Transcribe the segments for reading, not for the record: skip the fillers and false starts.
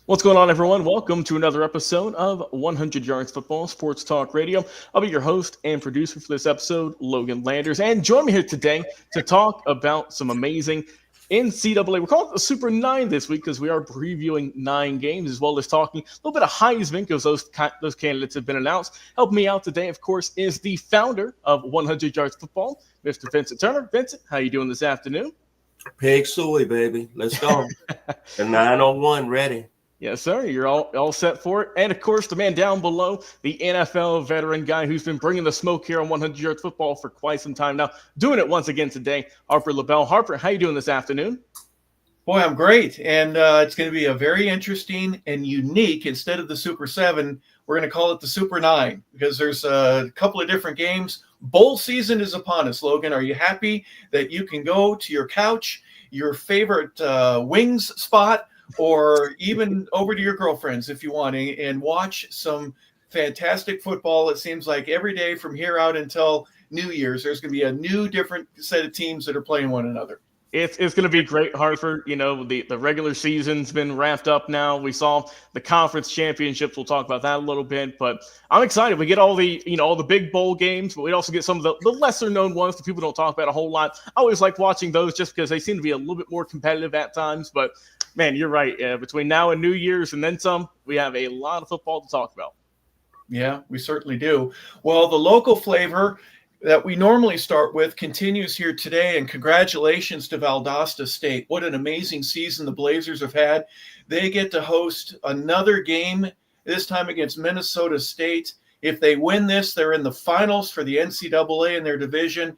What's going on, everyone? Welcome to another episode of 100 Yards Football Sports Talk Radio. I'll be your host and producer for this episode, Logan Landers. And join me here today to talk about some amazing NCAA. We're calling it the Super 9 this week because we are previewing 9 games as well as talking a little bit of Heisman because those candidates have been announced. Helping me out today, of course, is the founder of 100 Yards Football, Mr. Vincent Turner. Vincent, how you doing this afternoon? Pig suey, baby. Let's go. The 901 ready. Yes, sir. You're all set for it. And, of course, the man down below, the NFL veteran guy who's been bringing the smoke here on 100 Yards Football for quite some time now, doing it once again today, Harper LeBel. Harper, how you doing this afternoon? Boy, I'm great. And it's going to be a very interesting and unique, instead of the Super 7, we're going to call it the Super 9 because there's a couple of different games. Bowl season is upon us, Logan. Are you happy that you can go to your couch, your favorite wings spot, or even over to your girlfriend's if you want and watch some fantastic football? It seems like every day from here out until New Year's, there's going to be a new different set of teams that are playing one another. It's going to be great, Hartford. You know, the regular season's been wrapped up now. We saw the conference championships. We'll talk about that a little bit, but I'm excited. We get all the big bowl games, but we also get some of the lesser known ones that people don't talk about a whole lot. I always like watching those just because they seem to be a little bit more competitive at times. But man, you're right. Between now and New Year's and then some, we have a lot of football to talk about. Yeah, we certainly do. Well, the local flavor that we normally start with continues here today, and congratulations to Valdosta State. What an amazing season the Blazers have had. They get to host another game, this time against Minnesota State. If they win this, they're in the finals for the NCAA in their division.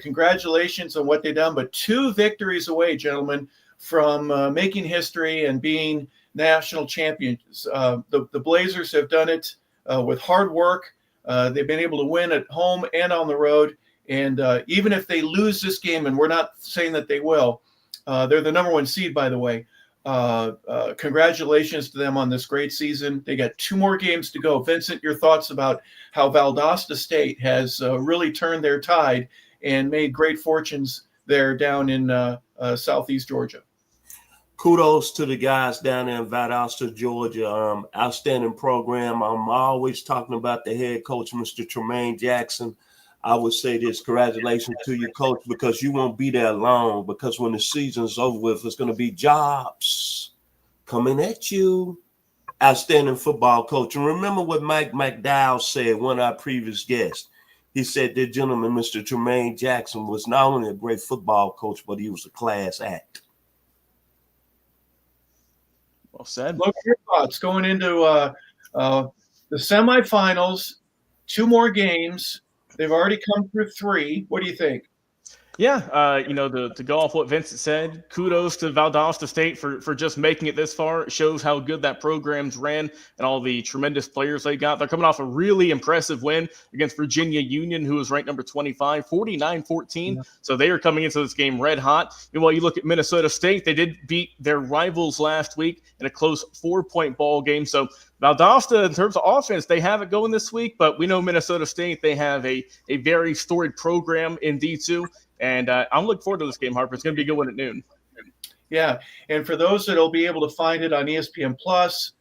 Congratulations on what they've done, but 2 victories away, gentlemen, from making history and being national champions. The Blazers have done it with hard work. They've been able to win at home and on the road. And even if they lose this game, and we're not saying that they will, they're the number 1 seed, by the way. Congratulations to them on this great season. They got 2 more games to go. Vincent, your thoughts about how Valdosta State has really turned their tide and made great fortunes there down in southeast Georgia. Kudos to the guys down there in Valdosta, Georgia. Outstanding program. I'm always talking about the head coach, Mr. Tremaine Jackson. I would say this: congratulations to you, coach, because you won't be there long. Because when the season's over with, it's going to be jobs coming at you. Outstanding football coach. And remember what Mike McDowell said, one of our previous guests. He said that gentleman, Mr. Tremaine Jackson, was not only a great football coach, but he was a class act. Well said. Look at your thoughts going into the semifinals. 2 more games. They've already come through 3. What do you think? Yeah, to go off what Vincent said, kudos to Valdosta State for just making it this far. It shows how good that program's ran and all the tremendous players they got. They're coming off a really impressive win against Virginia Union, who was ranked number 25, 49-14. Yeah. So they are coming into this game red hot. And while you look at Minnesota State, they did beat their rivals last week in a close 4-point ball game. So Valdosta, in terms of offense, they have it going this week, but we know Minnesota State, they have a very storied program in D2. And I'm looking forward to this game, Harper. It's going to be a good one at noon. Yeah, and for those that will be able to find it on ESPN Plus,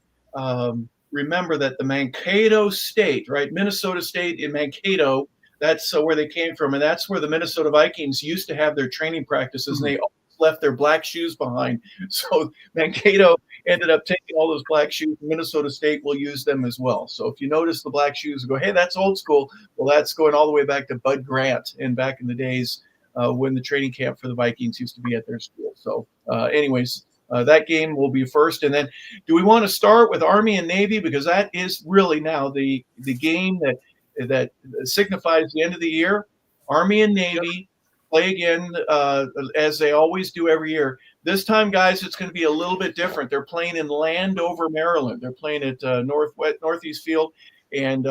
remember that the Mankato State, right, Minnesota State in Mankato, that's where they came from, and that's where the Minnesota Vikings used to have their training practices, and they left their black shoes behind. So Mankato ended up taking all those black shoes. Minnesota State will use them as well. So if you notice the black shoes, go, hey, that's old school. Well, that's going all the way back to Bud Grant and back in the days when the training camp for the Vikings used to be at their school. So anyways, that game will be first. And then do we want to start with Army and Navy? Because that is really now the game that signifies the end of the year. Army and Navy play again as they always do every year. This time, guys, it's going to be a little bit different. They're playing in Landover, Maryland. They're playing at Northeast Field. And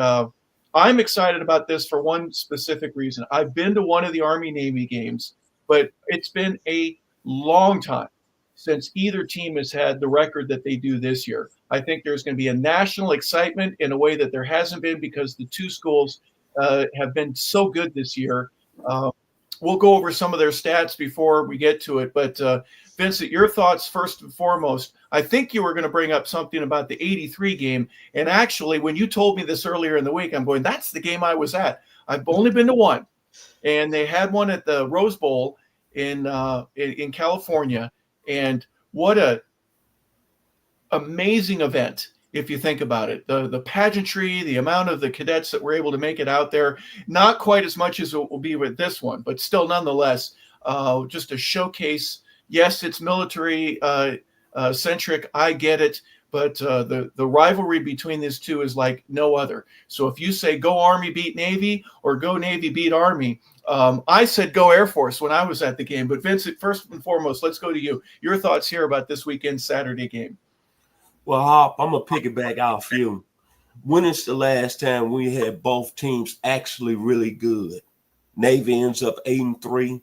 I'm excited about this for one specific reason. I've been to one of the Army-Navy games, but it's been a long time since either team has had the record that they do this year. I think there's going to be a national excitement in a way that there hasn't been because the 2 schools have been so good this year. We'll go over some of their stats before we get to it, but Vincent, your thoughts first and foremost. I think you were going to bring up something about the 83 game. And actually, when you told me this earlier in the week, I'm going, that's the game I was at. I've only been to one. And they had one at the Rose Bowl in California. And what a amazing event, if you think about it. The pageantry, the amount of the cadets that were able to make it out there, not quite as much as it will be with this one, but still nonetheless, just a showcase. Yes, it's military centric. I get it. But the rivalry between these two is like no other. So if you say go Army beat Navy or go Navy beat Army, I said go Air Force when I was at the game. But Vincent, first and foremost, let's go to you. Your thoughts here about this weekend's Saturday game. Well, Hop, I'm going to piggyback off you. When is the last time we had both teams actually really good? Navy ends up 8-3.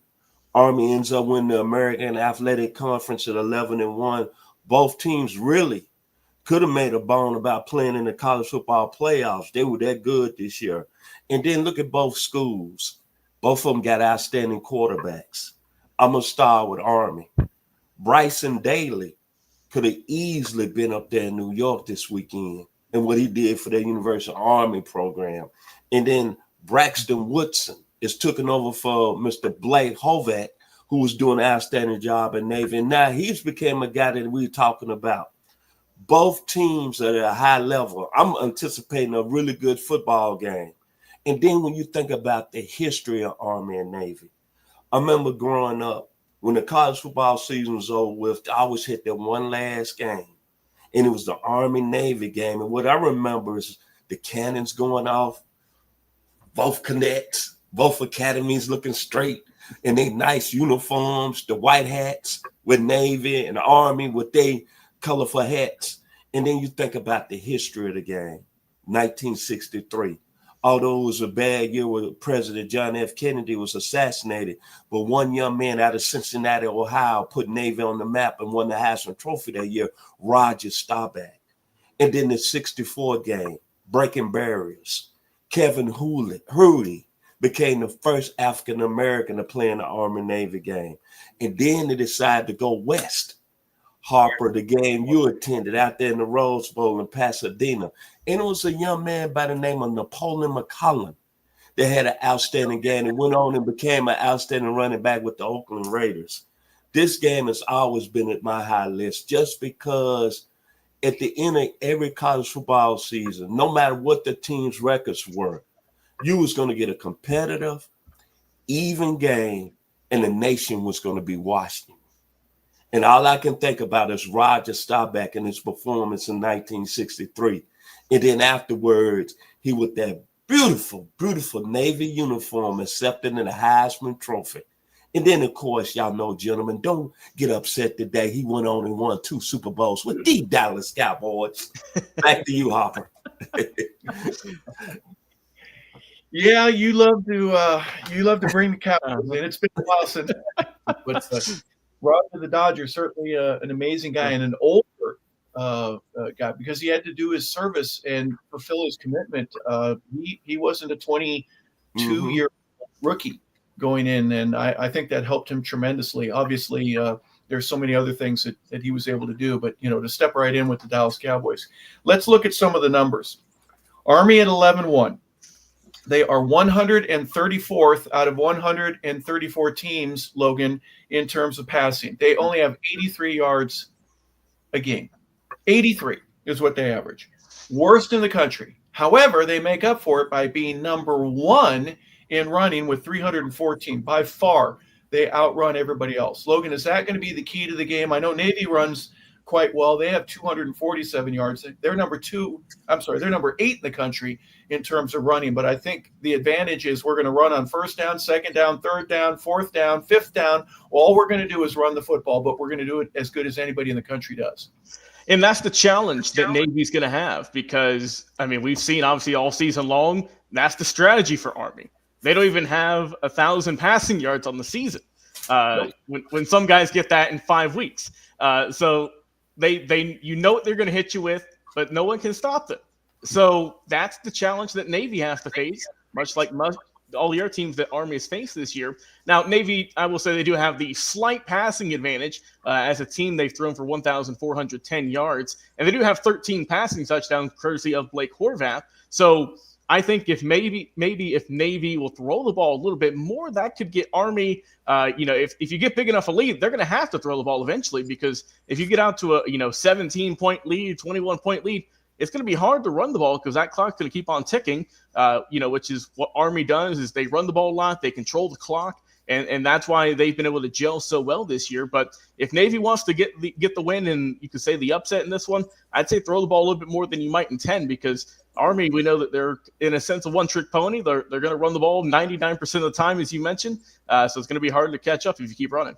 Army ends up winning the American Athletic Conference at 11-1. Both teams really could have made a bone about playing in the college football playoffs. They were that good this year. And then look at both schools. Both of them got outstanding quarterbacks. I'm going to start with Army. Bryson Daly could have easily been up there in New York this weekend and what he did for their University Army program. And then Braxton Woodson is taking over for Mr. Blake Hovack, who was doing an outstanding job in Navy. And now he's became a guy that we're talking about. Both teams are at a high level. I'm anticipating a really good football game. And then when you think about the history of Army and Navy, I remember growing up, when the college football season was over with, I always hit that one last game. And it was the Army-Navy game. And what I remember is the cannons going off, both cadets, both academies looking straight, and they nice uniforms, the white hats with Navy and the Army with their colorful hats. And then you think about the history of the game, 1963. Although it was a bad year where President John F. Kennedy was assassinated, but one young man out of Cincinnati, Ohio, put Navy on the map and won the Heisman Trophy that year, Roger Staubach. And then the 64 game, breaking barriers. Kevin Hurley became the first African-American to play in the Army-Navy game. And then they decided to go west. Harper, the game you attended out there in the Rose Bowl in Pasadena. And it was a young man by the name of Napoleon McCullum that had an outstanding game and went on and became an outstanding running back with the Oakland Raiders. This game has always been at my high list just because at the end of every college football season, no matter what the team's records were, you was going to get a competitive, even game, and the nation was going to be watching. And all I can think about is Roger Staubach and his performance in 1963. And then afterwards, he with that beautiful, beautiful Navy uniform accepting the Heisman Trophy. And then, of course, y'all know, gentlemen, don't get upset today. He went on and won 2 Super Bowls with the Dallas Cowboys. Back to you, Harper. Yeah, you love to bring the Cowboys in. It's been a while since. But Roger the Dodger, certainly an amazing guy and an older guy because he had to do his service and fulfill his commitment. He wasn't a 22-year rookie going in, and I think that helped him tremendously. Obviously, there's so many other things that he was able to do, but to step right in with the Dallas Cowboys. Let's look at some of the numbers. Army at 11-1. They are 134th out of 134 teams, Logan, in terms of passing. They only have 83 yards a game. 83 is what they average. Worst in the country. However, they make up for it by being number 1 in running with 314. By far, they outrun everybody else. Logan, is that going to be the key to the game? I know Navy runs quite well. They have 247 yards. They're number 8 in the country in terms of running. But I think the advantage is we're going to run on first down, second down, third down, fourth down, fifth down. All we're going to do is run the football, but we're going to do it as good as anybody in the country does. And that's the challenge that Navy's going to have because, we've seen obviously all season long, that's the strategy for Army. They don't even have 1,000 passing yards on the season when some guys get that in 5 weeks. So they what they're going to hit you with, but no one can stop them. So that's the challenge that Navy has to face, much like all the other teams that Army has faced this year. Now, Navy, I will say they do have the slight passing advantage. As a team, they've thrown for 1,410 yards, and they do have 13 passing touchdowns courtesy of Blake Horvath. So I think if maybe if Navy will throw the ball a little bit more, that could get Army. If you get big enough a lead, they're going to have to throw the ball eventually, because if you get out to a 17-point lead, 21-point lead, it's going to be hard to run the ball because that clock's going to keep on ticking. Which is what Army does, is they run the ball a lot, they control the clock, and that's why they've been able to gel so well this year. But if Navy wants to get the win, and you could say the upset in this one, I'd say throw the ball a little bit more than you might intend, because Army, we know that they're in a sense a one-trick pony. They're going to run the ball 99% of the time, as you mentioned. So it's going to be hard to catch up if you keep running.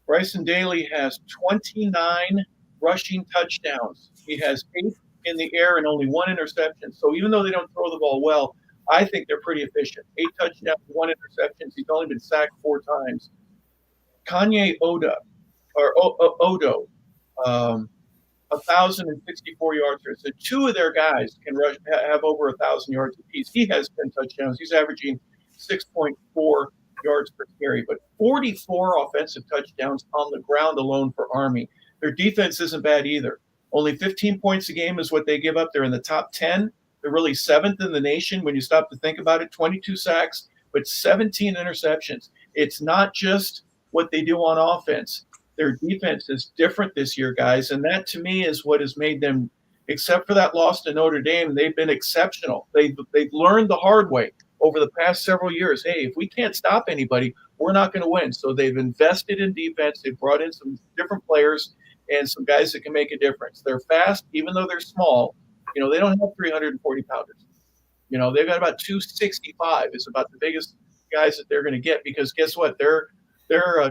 Bryson Daly has 29 rushing touchdowns. He has 8 in the air and only 1 interception. So even though they don't throw the ball well, I think they're pretty efficient. 8 touchdowns, 1 interception. He's only been sacked 4 times. Kanye Odo, 1,064 yards. So 2 of their guys can have over 1,000 yards apiece. He has 10 touchdowns. He's averaging 6.4 yards per carry, but 44 offensive touchdowns on the ground alone for Army. Their defense isn't bad either. Only 15 points a game is what they give up. They're in the top 10. They're really 7th in the nation when you stop to think about it. 22 sacks, but 17 interceptions. It's not just what they do on offense. Their defense is different this year, guys, and that to me is what has made them, except for that loss to Notre Dame, they've been exceptional. They've learned the hard way over the past several years. Hey, if we can't stop anybody, we're not going to win. So they've invested in defense. They've brought in some different players and some guys that can make a difference. They're fast, even though they're small. They don't have 340 pounders. They've got about 265 is about the biggest guys that they're going to get, because guess what? They're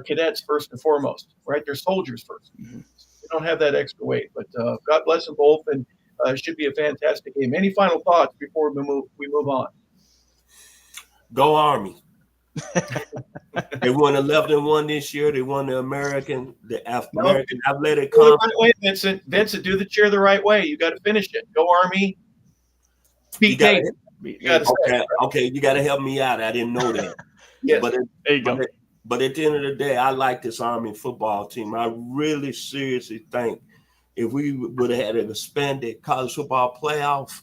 cadets first and foremost, right? They're soldiers first. Mm-hmm. They don't have that extra weight, but God bless them both, and it should be a fantastic game. Any final thoughts before we move on? Go Army. They won 11-1 this year. They won the American Athletic Conference. Right way, Vincent, do the cheer the right way. You got to finish it. Go Army. Beat Dayton. Okay, you got to help me out. I didn't know that. Yes. There you go. But at the end of the day, I like this Army football team. I really seriously think if we would have had an expanded college football playoff,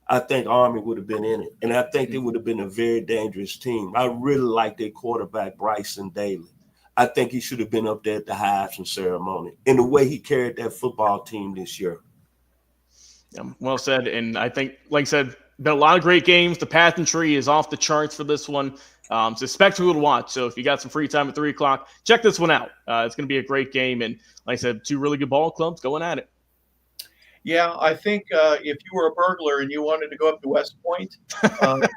I think Army would have been in it. And I think they would have been a very dangerous team. I really like their quarterback, Bryson Daly. I think he should have been up there at the Heisman ceremony in the way he carried that football team this year. Yeah, well said. And I think, like I said, been a lot of great games. The pageantry is off the charts for this one. It's a spectacle to watch. So if you got some free time at 3 o'clock, check this one out. It's going to be a great game. And like I said, 2 really good ball clubs going at it. Yeah, I think if you were a burglar and you wanted to go up to West Point, there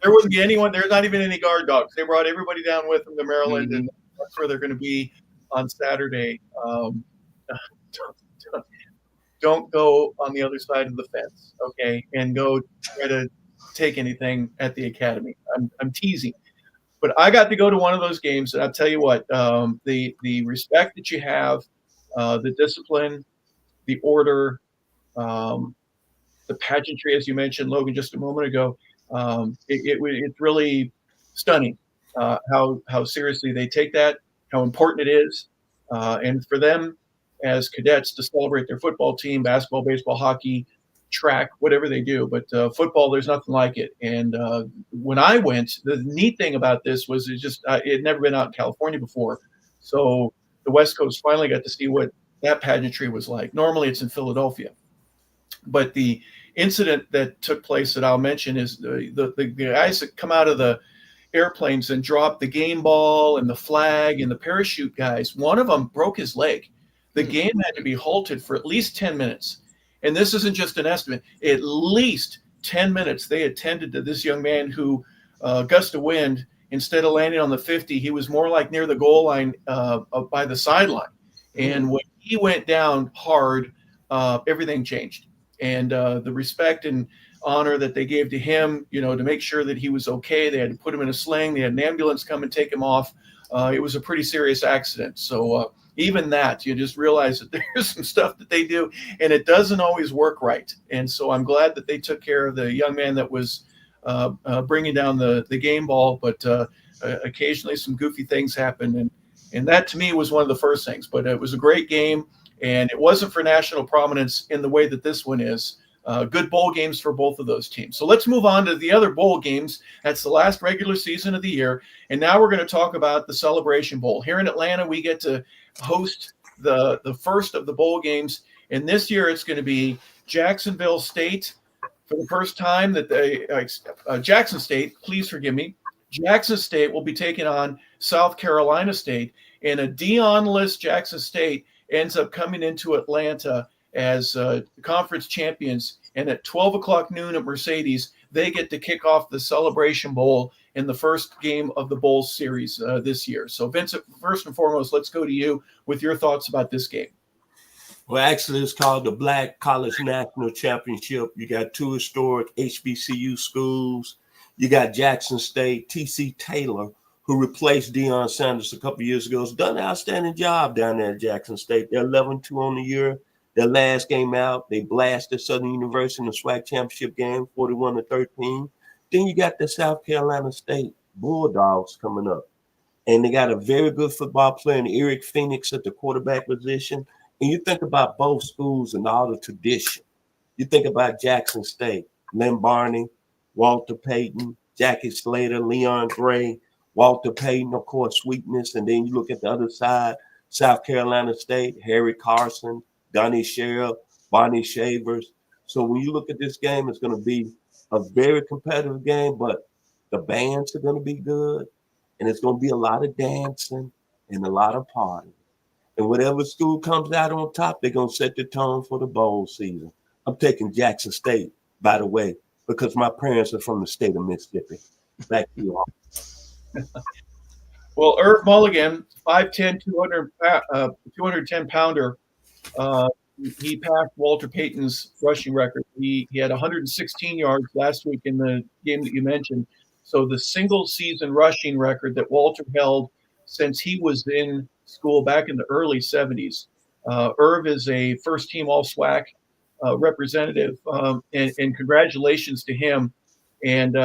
wouldn't be anyone. There's not even any guard dogs. They brought everybody down with them to Maryland, mm-hmm. and that's where they're going to be on Saturday. Don't go on the other side of the fence, okay, and go try to take anything at the academy. I'm teasing. But I got to go to one of those games, and I'll tell you what, the respect that you have, the discipline, the order, the pageantry, as you mentioned, Logan, just a moment ago, it's really stunning how seriously they take that, how important it is, and for them as cadets to celebrate their football team, basketball, baseball, hockey, track, whatever they do. But football, there's nothing like it. And when I went, the neat thing about this was it had never been out in California before. So the West Coast finally got to see what that pageantry was like. Normally it's in Philadelphia. But the incident that took place that I'll mention is the guys that come out of the airplanes and drop the game ball and the flag and the parachute guys, one of them broke his leg. The game had to be halted for at least 10 minutes. And this isn't just an estimate. At least 10 minutes they attended to this young man who, gust of wind, instead of landing on the 50, he was more like near the goal line by the sideline. And when he went down hard, everything changed. And the respect and honor that they gave to him, to make sure that he was okay, they had to put him in a sling. They had an ambulance come and take him off. It was a pretty serious accident. So even that, you just realize that there's some stuff that they do, and it doesn't always work right. And so I'm glad that they took care of the young man that was bringing down the game ball, but occasionally some goofy things happen, and that to me was one of the first things. But it was a great game, and it wasn't for national prominence in the way that this one is. Good bowl games for both of those teams. So let's move on to the other bowl games. That's the last regular season of the year. And now we're going to talk about the Celebration Bowl. Here in Atlanta, we get to host the first of the bowl games. And this year it's going to be Jacksonville State for the first time that Jackson State, please forgive me. Jackson State will be taking on South Carolina State. And a Deion-less Jackson State ends up coming into Atlanta as conference champions, and at 12 o'clock noon at Mercedes, they get to kick off the Celebration Bowl in the first game of the bowl series this year. So, Vincent, first and foremost, let's go to you with your thoughts about this game. Well, actually, it's called the Black College National Championship. You got two historic HBCU schools. You got Jackson State. T.C. Taylor, who replaced Deion Sanders a couple years ago, has done an outstanding job down there at Jackson State. They're 11-2 on the year. Their last game out, they blasted Southern University in the SWAC championship game, 41-13. Then you got the South Carolina State Bulldogs coming up. And they got a very good football player in Eric Phoenix at the quarterback position. And you think about both schools and all the tradition. You think about Jackson State, Lynn Barney, Walter Payton, Jackie Slater, Leon Gray, Walter Payton, of course, Sweetness. And then you look at the other side, South Carolina State, Harry Carson, Donnie Sherrill, Bonnie Shavers. So when you look at this game, it's going to be a very competitive game, but the bands are going to be good, and it's going to be a lot of dancing and a lot of partying. And whatever school comes out on top, they're going to set the tone for the bowl season. I'm taking Jackson State, by the way, because my parents are from the state of Mississippi. Back to you all. Well, Irv Mulligan, 5'10", 210-pounder, he passed Walter Payton's rushing record. He had 116 yards last week in the game that you mentioned. So the single season rushing record that Walter held since he was in school back in the early 70s. Irv is a first team all SWAC representative, and congratulations to him. And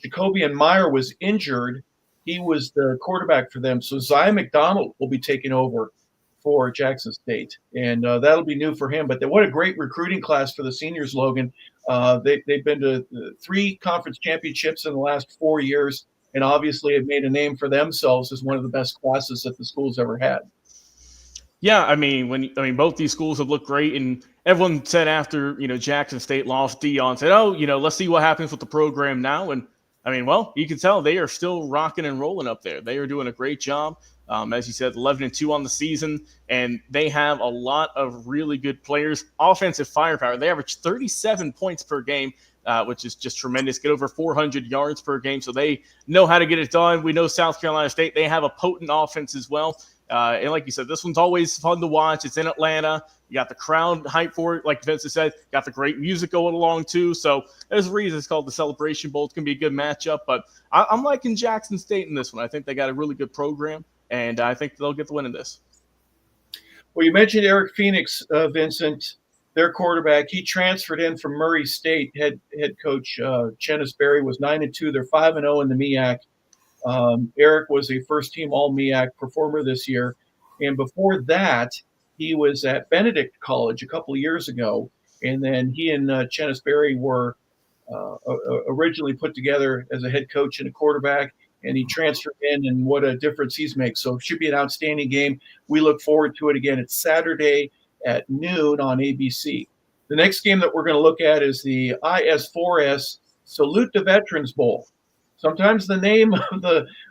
Jacobian Meyer was injured. He was the quarterback for them. So Zion McDonald will be taking over for Jackson State. And that'll be new for him. But what a great recruiting class for the seniors, Logan. They've been to 3 conference championships in the last 4 years, and obviously have made a name for themselves as one of the best classes that the school's ever had. Yeah, I mean, both these schools have looked great, and everyone said after, Jackson State lost Deion, said, let's see what happens with the program now. And I mean, well, you can tell they are still rocking and rolling up there. They are doing a great job. As you said, 11-2 on the season, and they have a lot of really good players. Offensive firepower. They average 37 points per game, which is just tremendous. Get over 400 yards per game, so they know how to get it done. We know South Carolina State, they have a potent offense as well. And like you said, this one's always fun to watch. It's in Atlanta. You got the crowd hype for it. Like Vincent said, got the great music going along too. So there's a reason it's called the Celebration Bowl. It's going to be a good matchup. But I'm liking Jackson State in this one. I think they got a really good program, and I think they'll get the win in this. Well, you mentioned Eric Phoenix, Vincent, their quarterback. He transferred in from Murray State. Head coach Chennis Berry was 9-2. They're 5-0 in the MEAC. Eric was a first-team All-MEAC performer this year. And before that, he was at Benedict College a couple of years ago. And then he and Chennis Berry were originally put together as a head coach and a quarterback. And he transferred in, and what a difference he's made. So it should be an outstanding game. We look forward to it again. It's Saturday at noon on ABC. The next game that we're going to look at is the IS4S Salute the Veterans Bowl. Sometimes the name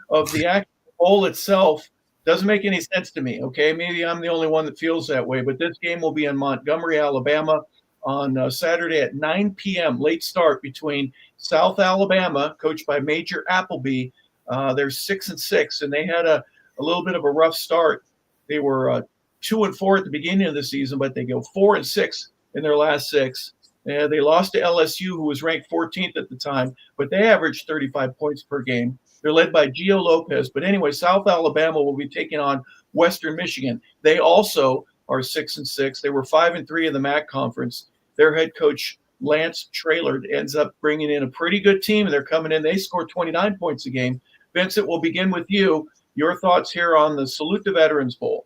of the actual bowl itself doesn't make any sense to me. Okay, maybe I'm the only one that feels that way. But this game will be in Montgomery, Alabama, on Saturday at 9 p.m. Late start between South Alabama, coached by Major Appleby. They're 6-6, and they had a little bit of a rough start. They were 2-4 at the beginning of the season, but they go 4-6 in their last 6. They lost to LSU, who was ranked 14th at the time, but they averaged 35 points per game. They're led by Gio Lopez. But anyway, South Alabama will be taking on Western Michigan. They also are 6-6. They were 5-3 in the MAC conference. Their head coach, Lance Traylor ends up bringing in a pretty good team, and they're coming in. They score 29 points a game. Vincent, we'll begin with you. Your thoughts here on the Salute the Veterans Bowl.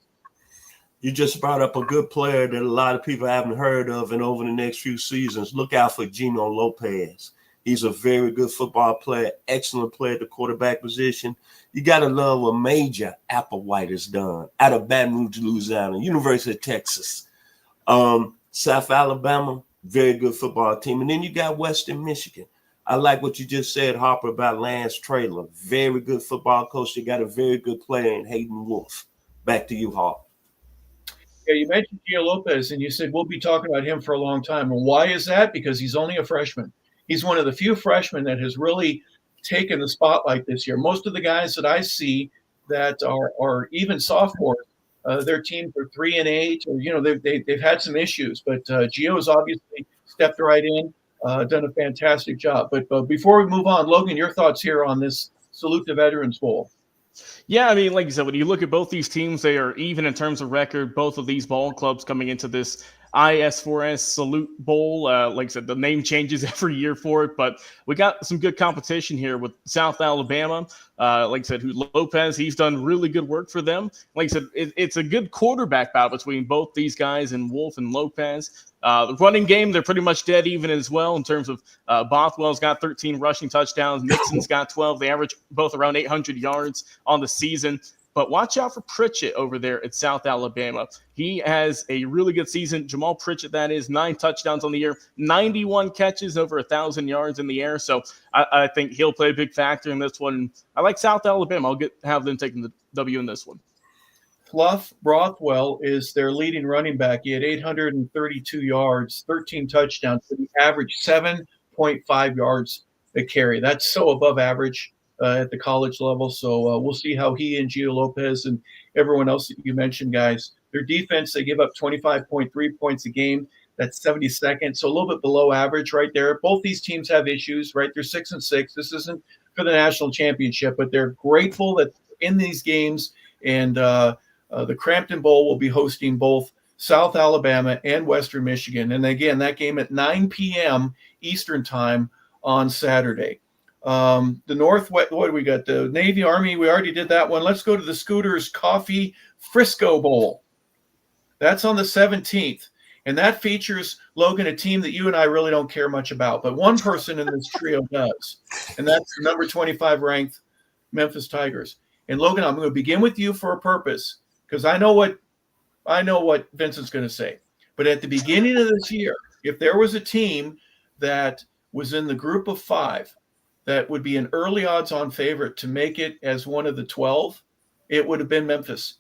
You just brought up a good player that a lot of people haven't heard of, and over the next few seasons, look out for Gino Lopez. He's a very good football player, excellent player at the quarterback position. You got to love what Major Applewhite has done out of Baton Rouge, Louisiana, University of Texas. South Alabama, very good football team. And then you got Western Michigan. I like what you just said, Harper, about Lance Traylor. Very good football coach. You got a very good player in Hayden Wolf. Back to you, Harper. Yeah, you mentioned Gio Lopez, and you said we'll be talking about him for a long time. And why is that? Because he's only a freshman. He's one of the few freshmen that has really taken the spotlight this year. Most of the guys that I see that are even sophomores, their teams are 3-8, or they've had some issues. But Gio has obviously stepped right in, done a fantastic job. But before we move on, Logan, your thoughts here on this Salute the Veterans Bowl. Yeah, I mean, like you said, when you look at both these teams, they are even in terms of record. Both of these ball clubs coming into this IS4S Salute Bowl. Like I said, the name changes every year for it, but we got some good competition here with South Alabama. Like I said, Lopez, he's done really good work for them. Like I said, it's a good quarterback battle between both these guys and Wolf and Lopez. The running game, they're pretty much dead even as well in terms of Bothwell's got 13 rushing touchdowns. Nixon's got 12. They average both around 800 yards on the season. But watch out for Pritchett over there at South Alabama. He has a really good season. Jamal Pritchett, that is, 9 touchdowns on the year, 91 catches, over 1,000 yards in the air. So I think he'll play a big factor in this one. I like South Alabama. I'll have them taking the W in this one. Fluff Rothwell is their leading running back. He had 832 yards, 13 touchdowns, but he averaged 7.5 yards a carry. That's so above average at the college level. So we'll see how he and Gio Lopez and everyone else that you mentioned, guys. Their defense, they give up 25.3 points a game. That's 72nd, so a little bit below average right there. Both ththese teams have issues, right? They're 6-6. This isn't for the national championship, but they're grateful that in these games, and the Crampton Bowl will be hosting both South Alabama and Western Michigan. And again, that game at 9 p.m. Eastern time on Saturday. The Northwest, what do we got? The Navy, Army, we already did that one. Let's go to the Scooters Coffee Frisco Bowl. That's on the 17th. And that features, Logan, a team that you and I really don't care much about. But one person in this trio does. And that's the number 25 ranked Memphis Tigers. And Logan, I'm going to begin with you for a purpose, because I know what Vincent's going to say. But at the beginning of this year, if there was a team that was in the group of 5 that would be an early odds-on favorite to make it as one of the 12, it would have been Memphis.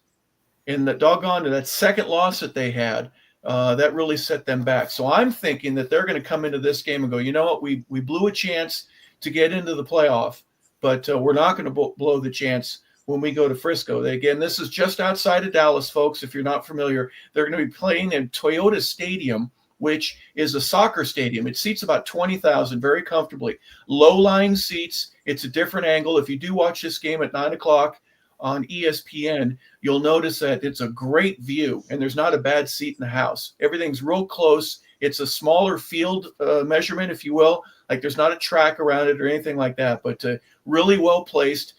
And that second loss that they had, that really set them back. So I'm thinking that they're going to come into this game and go, you know what, we blew a chance to get into the playoff, but we're not going to blow the chance when we go to Frisco. Again, this is just outside of Dallas, folks, if you're not familiar. They're going to be playing in Toyota Stadium, which is a soccer stadium. It seats about 20,000 very comfortably. Low-line seats. It's a different angle. If you do watch this game at 9 o'clock on ESPN, you'll notice that it's a great view, and there's not a bad seat in the house. Everything's real close. It's a smaller field measurement, if you will. Like, there's not a track around it or anything like that, but really well placed.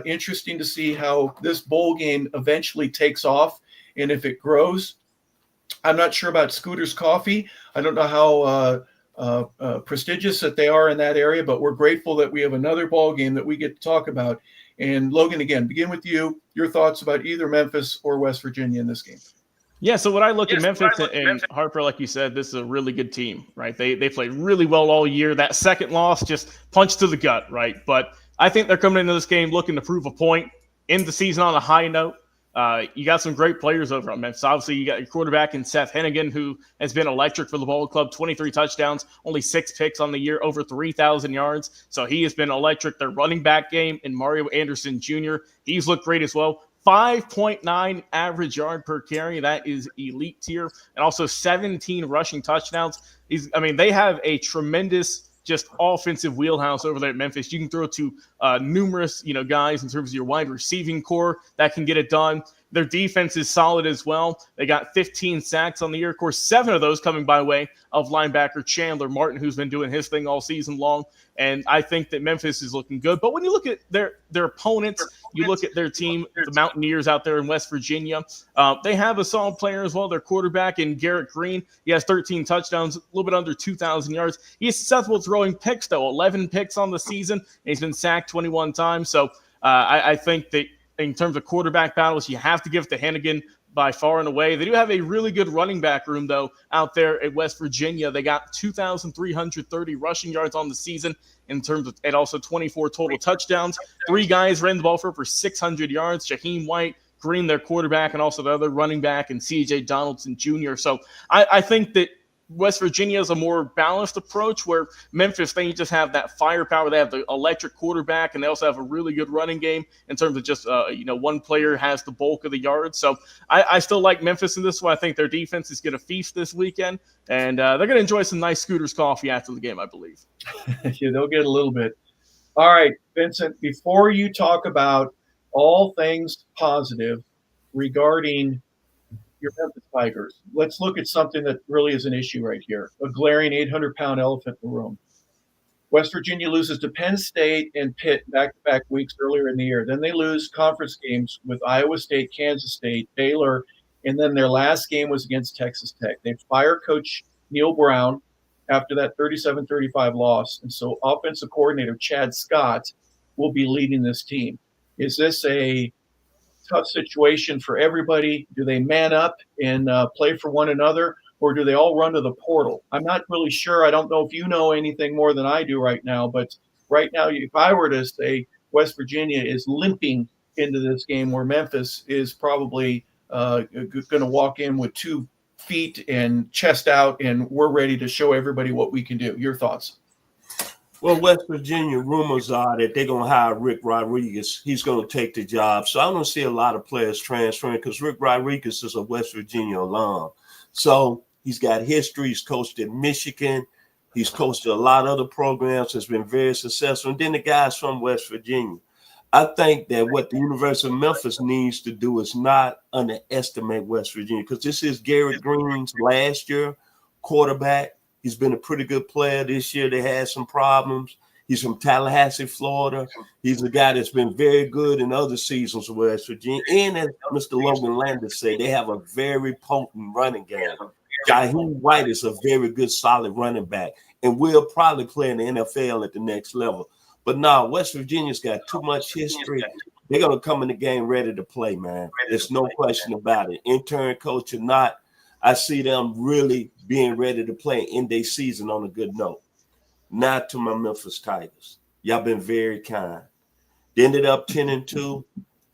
Interesting to see how this bowl game eventually takes off and if it grows. I'm not sure about Scooters Coffee. I don't know how prestigious that they are in that area, but we're grateful that we have another bowl game that we get to talk about. And Logan, again, begin with you. Your thoughts about either Memphis or West Virginia in this game. Yeah, so when I look at Memphis and Harper, like you said, this is a really good team, right? They played really well all year. That second loss just punched to the gut, right? But I think they're coming into this game looking to prove a point, end the season on a high note. You got some great players over at Memphis. Obviously, you got your quarterback in Seth Hennigan, who has been electric for the ball club, 23 touchdowns, only 6 picks on the year, over 3,000 yards. So he has been electric. Their running back game in Mario Anderson Jr., he's looked great as well. 5.9 average yard per carry. That is elite tier. And also 17 rushing touchdowns. They have a tremendous just offensive wheelhouse over there at Memphis. You can throw to numerous, guys in terms of your wide receiving core that can get it done. Their defense is solid as well. They got 15 sacks on the year. Of course, 7 of those coming by way of linebacker Chandler Martin, who's been doing his thing all season long. And I think that Memphis is looking good. But when you look at their opponents, you look at their team, the Mountaineers out there in West Virginia, they have a solid player as well. Their quarterback in Garrett Green, he has 13 touchdowns, a little bit under 2,000 yards. He's susceptible to throwing picks, though, 11 picks on the season. And he's been sacked 21 times. So I think that in terms of quarterback battles, you have to give it to Hennigan by far and away. They do have a really good running back room, though, out there at West Virginia. They got 2,330 rushing yards on the season in terms of, and also 24 total touchdowns. 3 guys ran the ball for over 600 yards. Shaheem White, Green, their quarterback, and also the other running back, and C.J. Donaldson Jr. So I think that West Virginia is a more balanced approach, where Memphis, they just have that firepower. They have the electric quarterback, and they also have a really good running game in terms of just, one player has the bulk of the yards. So I still like Memphis in this one. I think their defense is going to feast this weekend, and they're going to enjoy some nice Scooters coffee after the game, I believe. Yeah, they'll get a little bit. All right, Vincent, before you talk about all things positive regarding your Memphis Tigers, let's look at something that really is an issue right here, a glaring 800-pound elephant in the room. West Virginia loses to Penn State and Pitt back-to-back weeks earlier in the year. Then they lose conference games with Iowa State, Kansas State, Baylor, and then their last game was against Texas Tech. They fire Coach Neil Brown after that 37-35 loss, and so offensive coordinator Chad Scott will be leading this team. Is this a tough situation for everybody? Do they man up and play for one another, or do they all run to the portal? I'm not really sure. I don't know if you know anything more than I do right now, but right now, if I were to say West Virginia is limping into this game, where Memphis is probably going to walk in with 2 feet and chest out, and we're ready to show everybody what we can do. Your thoughts? Well, West Virginia, rumors are that they're going to hire Rick Rodriguez. He's going to take the job. So I don't see a lot of players transferring, because Rick Rodriguez is a West Virginia alum. So he's got history. He's coached at Michigan. He's coached at a lot of other programs. Has been very successful. And then the guy's from West Virginia. I think that what the University of Memphis needs to do is not underestimate West Virginia, because this is Garrett Green's last year quarterback. He's been a pretty good player this year. They had some problems. He's from Tallahassee, Florida. He's a guy that's been very good in other seasons with West Virginia. And as Mr. Logan Landers said, they have a very potent running game. Shaheem White is a very good, solid running back, and will probably play in the NFL at the next level. But no, West Virginia's got too much history. They're going to come in the game ready to play, man. There's no question about it. Intern coach or not, I see them really being ready to play in their season on a good note. Now to my Memphis Tigers. Y'all been very kind. They ended up 10-2,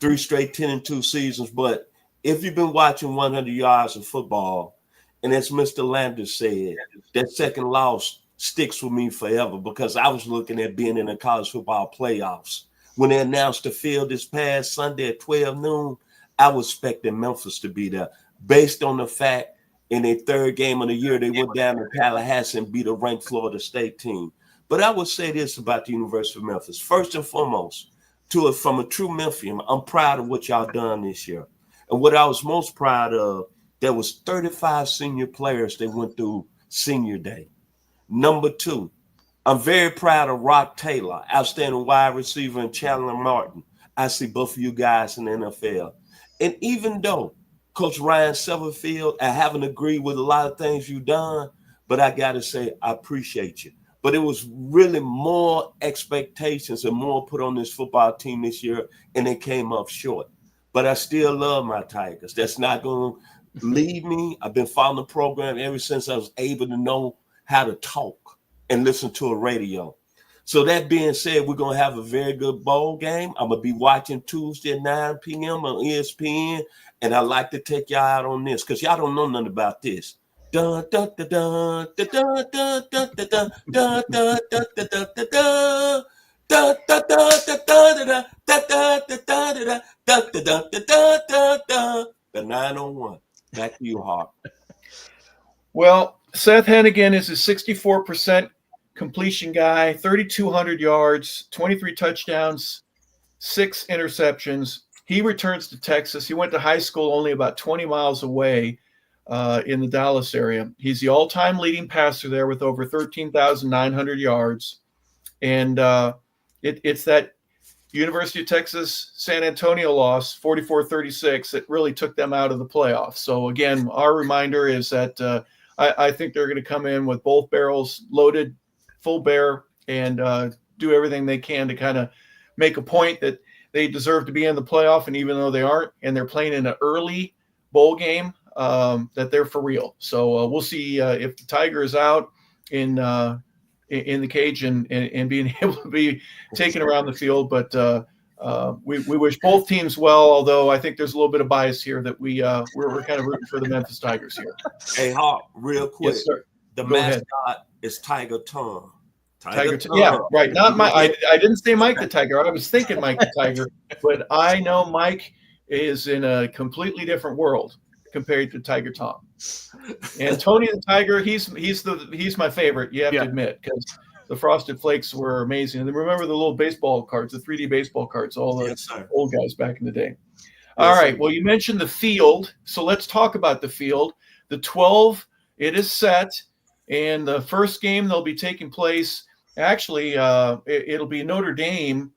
3 straight 10-2 seasons. But if you've been watching 100 yards of football, and as Mr. Landers said, that second loss sticks with me forever, because I was looking at being in the college football playoffs. When they announced the field this past Sunday at 12 noon, I was expecting Memphis to be there, based on the fact in their 3rd game of the year, they went down to Tallahassee and beat a ranked Florida State team. But I would say this about the University of Memphis. First and foremost, from a true Memphian, I'm proud of what y'all done this year. And what I was most proud of, there was 35 senior players that went through senior day. Number 2, I'm very proud of Rock Taylor, outstanding wide receiver, and Chandler Martin. I see both of you guys in the NFL. And even though Coach Ryan Silverfield, I haven't agreed with a lot of things you've done, but I got to say, I appreciate you. But it was really more expectations and more put on this football team this year, and they came up short. But I still love my Tigers. That's not going to leave me. I've been following the program ever since I was able to know how to talk and listen to a radio. So that being said, we're going to have a very good bowl game. I'm going to be watching Tuesday at 9 p.m. on ESPN, and I'd like to take y'all out on this, because y'all don't know nothing about this. Dun, dun, dun, dun, dun, dun, dun, dun, dun, dun, dun, dun, dun, dun, dun, dun, dun. The 901. Back to you, Harp. Well, Seth Hennigan is a 64% completion guy, 3,200 yards, 23 touchdowns, 6 interceptions. He returns to Texas. He went to high school only about 20 miles away in the Dallas area. He's the all-time leading passer there with over 13,900 yards. And it's that University of Texas San Antonio loss, 44-36, that really took them out of the playoffs. So, again, our reminder is that I think they're going to come in with both barrels loaded, full bear, and do everything they can to kind of make a point that they deserve to be in the playoff. And even though they aren't, and they're playing in an early bowl game, that they're for real. So we'll see if the Tiger is out in the cage and being able to be taken around the field. But we wish both teams well, although I think there's a little bit of bias here that we're kind of rooting for the Memphis Tigers here. Hey, Hawk, real quick. Yes, sir. The Go mascot ahead. is Tiger Tom. Yeah, right. Not I didn't say Mike the Tiger. I was thinking Mike the Tiger, but I know Mike is in a completely different world compared to Tiger Tom. And Tony the Tiger, he's my favorite. You have to admit, because the Frosted Flakes were amazing. And then remember the little baseball cards, the 3D baseball cards, all the old guys back in the day. All right. Well, you mentioned the field, so let's talk about the field. The 12, it is set, and the first game they'll be taking place. Actually, it'll be Notre Dame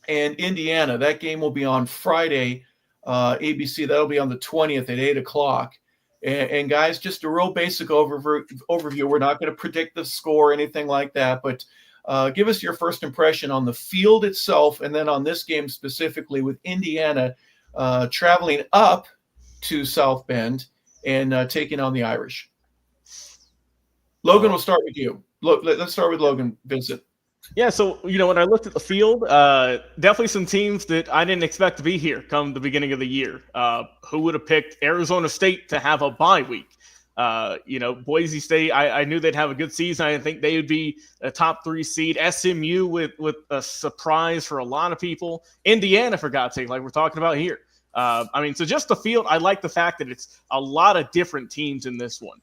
and Indiana. That game will be on Friday, ABC. That'll be on the 20th at 8 o'clock. And guys, just a real basic overview. We're not going to predict the score or anything like that, but give us your first impression on the field itself, and then on this game specifically with Indiana traveling up to South Bend and taking on the Irish. Logan, we'll start with you. Look, let's start with Logan, Vincent. Yeah, so, when I looked at the field, definitely some teams that I didn't expect to be here come the beginning of the year. Who would have picked Arizona State to have a bye week? Boise State, I knew they'd have a good season. I didn't think they would be a top 3 seed. SMU with a surprise for a lot of people. Indiana, for God's sake, like we're talking about here. So just the field, I like the fact that it's a lot of different teams in this one.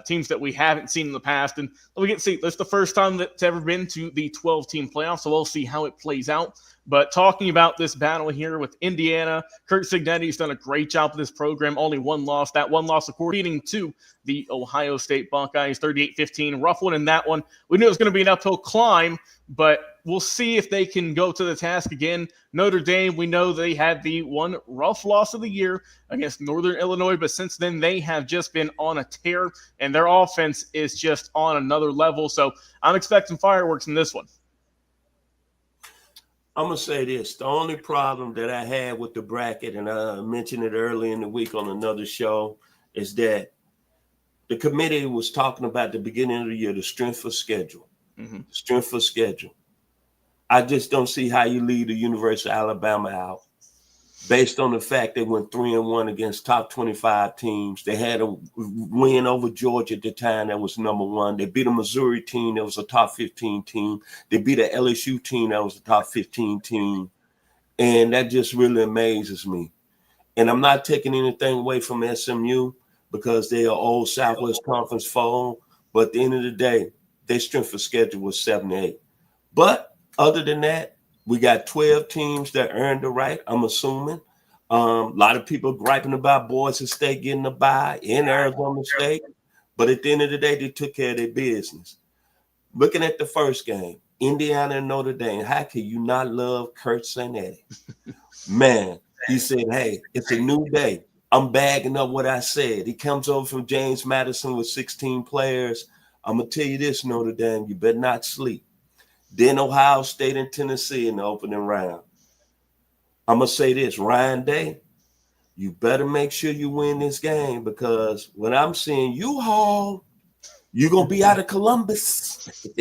Teams that we haven't seen in the past. And that's the first time that's ever been to the 12-team playoff, so we'll see how it plays out. But talking about this battle here with Indiana, Kurt Cignetti's done a great job with this program. Only one loss. That one loss, of course, leading to the Ohio State Buckeyes, 38-15. Rough one in that one. We knew it was going to be an uphill climb, but we'll see if they can go to the task again. Notre Dame, we know they had the one rough loss of the year against Northern Illinois, but since then they have just been on a tear, and their offense is just on another level. So I'm expecting fireworks in this one. I'm going to say this. The only problem that I had with the bracket, and I mentioned it early in the week on another show, is that the committee was talking about the beginning of the year, the strength of schedule. Mm-hmm. Strength of schedule. I just don't see how you leave the University of Alabama out based on the fact they went 3-1 against top 25 teams. They had a win over Georgia at the time that was number 1. They beat a Missouri team that was a top 15 team. They beat an LSU team that was a top 15 team. And that just really amazes me. And I'm not taking anything away from SMU because they are old Southwest Conference foe. But at the end of the day, their strength of schedule was 7-8. But other than that, we got 12 teams that earned the right, I'm assuming. A lot of people griping about Boise State getting a bye in Arizona State. But at the end of the day, they took care of their business. Looking at the first game, Indiana and Notre Dame, how can you not love Kurt Cignetти? Man, he said, hey, it's a new day. I'm bagging up what I said. He comes over from James Madison with 16 players. I'm going to tell you this, Notre Dame, you better not sleep. Then Ohio State and Tennessee in the opening round. I'm going to say this, Ryan Day, you better make sure you win this game because when I'm seeing you haul, you're going to be out of Columbus.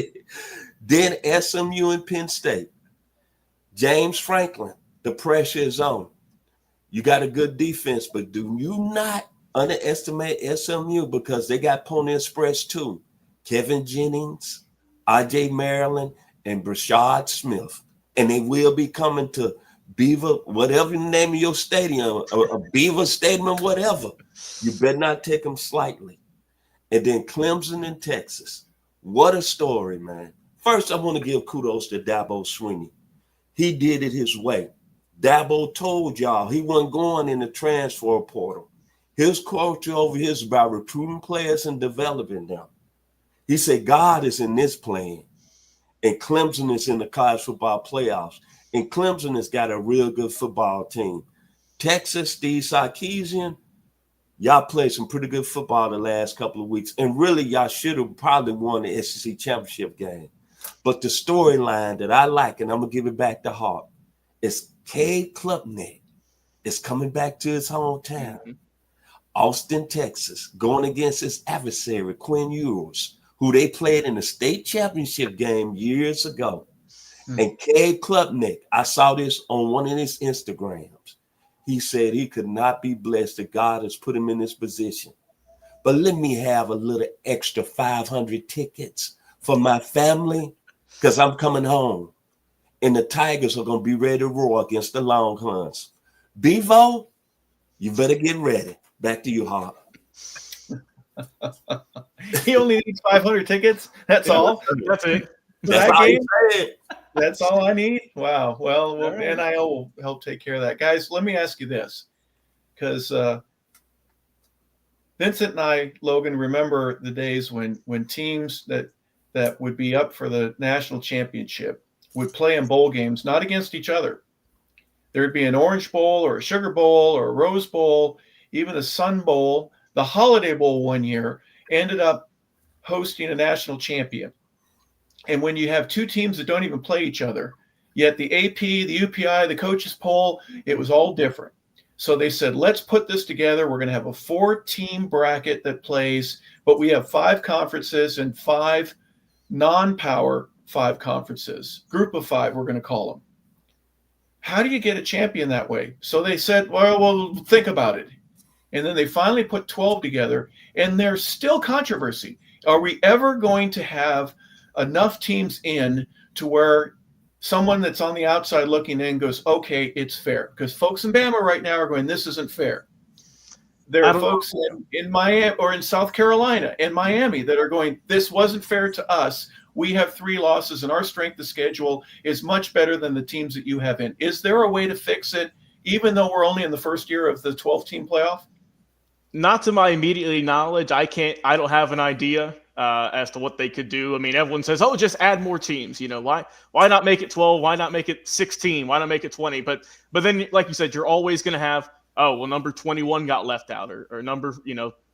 Then SMU and Penn State. James Franklin, the pressure is on. You got a good defense, but do you not underestimate SMU because they got Pony Express too. Kevin Jennings, R.J. Maryland, and Brashad Smith. And they will be coming to Beaver, whatever the name of your stadium, a Beaver Stadium, whatever. You better not take them slightly. And then Clemson and Texas. What a story, man. First, I want to give kudos to Dabo Swinney. He did it his way. Dabo told y'all he wasn't going in the transfer portal. His culture over here is about recruiting players and developing them. He said God is in this plan, and Clemson is in the college football playoffs. And Clemson has got a real good football team. Texas, Steve Sarkisian, y'all played some pretty good football the last couple of weeks. And really, y'all should have probably won the SEC championship game. But the storyline that I like, and I'm going to give it back to Hart, is Cade Klubnik is coming back to his hometown, Austin, Texas, going against his adversary, Quinn Ewers, who they played in the state championship game years ago. And Cade Klubnik, I saw this on one of his Instagrams. He said he could not be blessed that God has put him in this position. But let me have a little extra 500 tickets for my family because I'm coming home. And the Tigers are going to be ready to roar against the Longhorns. Bevo, you better get ready. Back to you, Hart. He only needs 500 tickets. That's all. That's it. That's all he said. That's all I need. Wow. Well, All right. NIL will help take care of that, guys. Let me ask you this, because Vincent and I, Logan, remember the days when teams that would be up for the national championship would play in bowl games, not against each other. There'd be an Orange Bowl or a Sugar Bowl or a Rose Bowl, even a Sun Bowl. The Holiday Bowl one year ended up hosting a national champion. And when you have two teams that don't even play each other, yet the AP, the UPI, the coaches poll, it was all different. So they said, let's put this together. We're going to have a 4-team bracket that plays, but we have 5 conferences and 5 non-power 5 conferences. Group of 5, we're going to call them. How do you get a champion that way? So they said, well, think about it. And then they finally put 12 together, and there's still controversy. Are we ever going to have enough teams in to where someone that's on the outside looking in goes, okay, it's fair? Because folks in Bama right now are going, this isn't fair. There are folks in Miami or in South Carolina and Miami that are going, this wasn't fair to us. We have 3 losses and our strength of schedule is much better than the teams that you have in. Is there a way to fix it, even though we're only in the first year of the 12-team playoff? Not to my immediately knowledge. I don't have an idea as to what they could do. I mean, everyone says, oh, just add more teams. You know, why not make it 12? Why not make it 16? Why not make it 20? But then, like you said, you're always going to have, oh, well, number 21 got left out or number,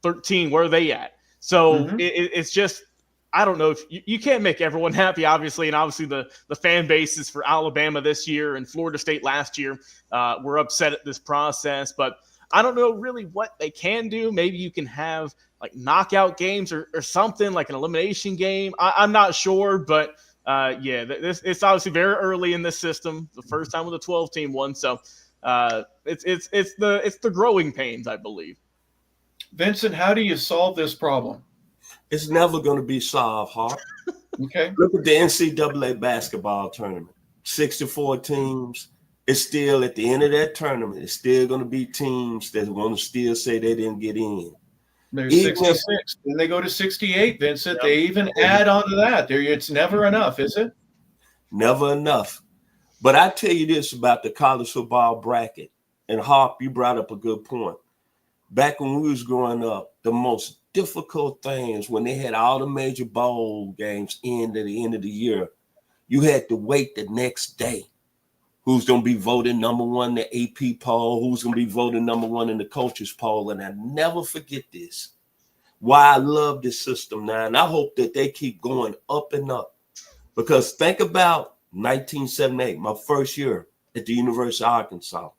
13, where are they at? So it's just, I don't know if you can't make everyone happy, obviously. And obviously the fan bases for Alabama this year and Florida State last year were upset at this process, but I don't know really what they can do. Maybe you can have like knockout games or something like an elimination game. I'm not sure, but it's obviously very early in this system. The first time with a 12-team one, so it's the growing pains, I believe. Vincent, how do you solve this problem? It's never going to be solved, Hart. Okay. Look at the NCAA basketball tournament. 64 teams. It's still at the end of that tournament, it's still going to be teams that are going to still say they didn't get in. There's 66. Then they go to 68, Vincent. Yep. They even add on to that. It's never enough, is it? Never enough. But I tell you this about the college football bracket, and Harp, you brought up a good point. Back when we was growing up, the most difficult things when they had all the major bowl games in at the end of the year, you had to wait the next day. Who's going to be voted number 1 in the AP poll, who's going to be voted number 1 in the coaches poll. And I never forget this, why I love this system now. And I hope that they keep going up and up. Because think about 1978, my first year at the University of Arkansas.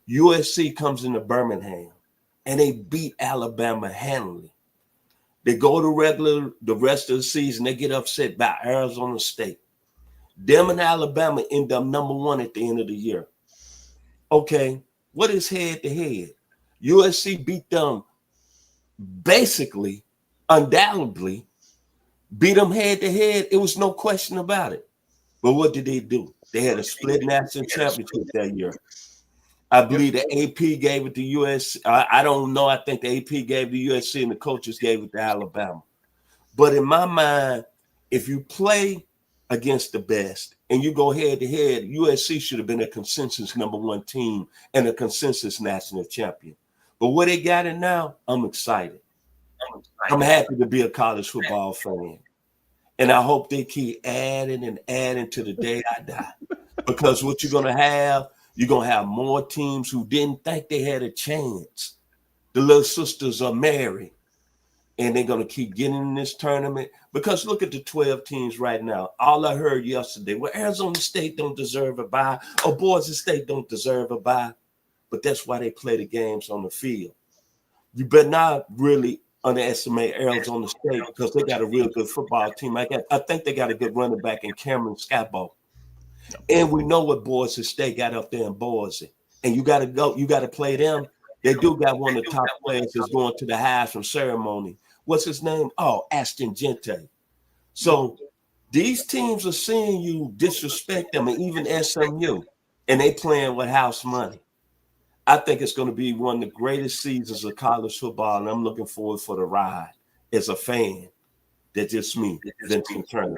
USC comes into Birmingham, and they beat Alabama handily. They go to the rest of the season, they get upset by Arizona State. Them and Alabama end up number 1 at the end of the year. Okay, what is head-to-head? USC beat them basically, undoubtedly, beat them head-to-head. It was no question about it. But what did they do? They had a split national championship that year. I believe the AP gave it to USC. I don't know. I think the AP gave it to USC and the coaches gave it to Alabama. But in my mind, if you play against the best and you go head to head, USC should have been a consensus #1 team and a consensus national champion. But what they got it now, I'm excited. I'm happy to be a college football fan. And I hope they keep adding and adding to the day I die. Because what you're going to have more teams who didn't think they had a chance. The little sisters are married. And they're going to keep getting in this tournament. Because look at the 12 teams right now. All I heard yesterday, well, Arizona State don't deserve a bye, or Boise State don't deserve a bye. But that's why they play the games on the field. You better not really underestimate Arizona State because they got a real good football team. I think they got a good running back in Cameron Scabo. And we know what Boise State got up there in Boise. And you got to play them. They do got one of the top players that's going to the Heisman ceremony. What's his name? Oh, Ashton Gente. So these teams are seeing you disrespect them, and even SMU, and they playing with house money. I think it's going to be one of the greatest seasons of college football, and I'm looking forward for the ride as a fan. That's just me, Vincent Turner.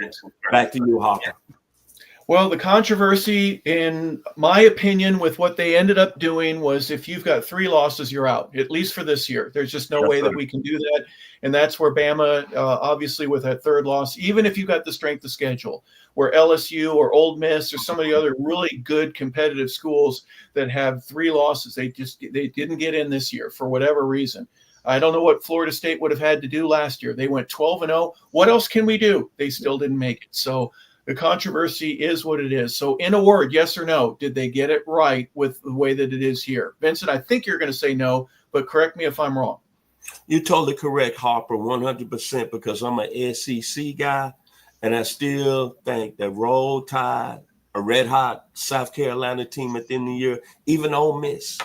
Back to you, Harper. Well, the controversy, in my opinion, with what they ended up doing was if you've got 3 losses, you're out, at least for this year. There's just no way that we can do that. And that's where Bama, obviously, with that 3rd loss, even if you got the strength of schedule, where LSU or Ole Miss or some of the other really good competitive schools that have 3 losses, they didn't get in this year for whatever reason. I don't know what Florida State would have had to do last year. They went 12-0. What else can we do? They still didn't make it. So the controversy is what it is. So in a word, yes or no, did they get it right with the way that it is here? Vincent, I think you're going to say no, but correct me if I'm wrong. You're totally correct, Harper, 100%, because I'm an SEC guy, and I still think that Roll Tide, a red-hot South Carolina team at the end of the year, even Ole Miss,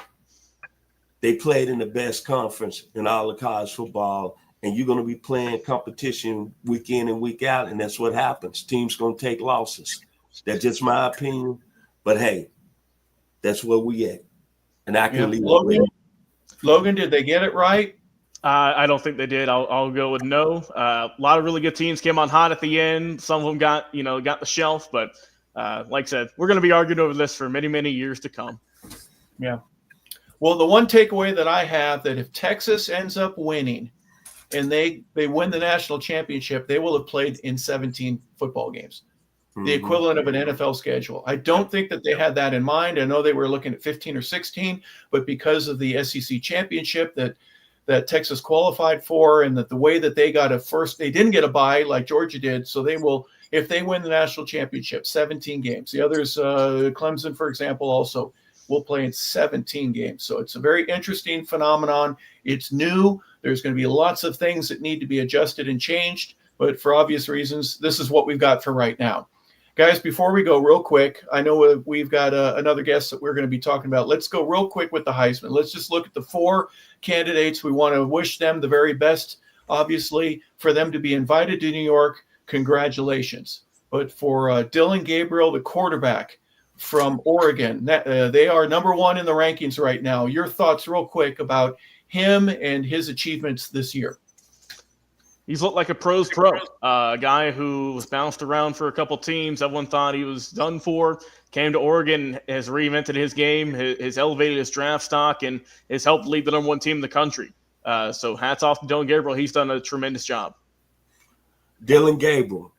they played in the best conference in all of college football. And you're going to be playing competition week in and week out, and that's what happens. Teams going to take losses. That's just my opinion. But, hey, that's where we at. And I can leave Logan, did they get it right? I don't think they did. I'll go with no. A lot of really good teams came on hot at the end. Some of them got the shelf. But like I said, we're going to be arguing over this for many, many years to come. Yeah. Well, the one takeaway that I have, that if Texas ends up winning, and they win the national championship, they will have played in 17 football games, the equivalent of an NFL schedule. I don't think that they had that in mind. I know they were looking at 15 or 16, but because of the SEC championship that Texas qualified for, and that the way that they got they didn't get a bye like Georgia did. So they will, if they win the national championship, 17 games. The others, Clemson, for example, also will play in 17 games. So it's a very interesting phenomenon. It's new. There's going to be lots of things that need to be adjusted and changed, but for obvious reasons, this is what we've got for right now. Guys, before we go real quick, I know we've got another guest that we're going to be talking about. Let's go real quick with the Heisman. Let's just look at the 4 candidates. We want to wish them the very best, obviously, for them to be invited to New York. Congratulations. But for Dillon Gabriel, the quarterback from Oregon, they are #1 in the rankings right now. Your thoughts real quick about him and his achievements this year. He's looked like a pro's pro, a guy who was bounced around for a couple teams. Everyone thought he was done for. Came to Oregon, has reinvented his game, has elevated his draft stock, and has helped lead the #1 team in the country. So hats off to Dillon Gabriel. He's done a tremendous job. Dillon Gabriel,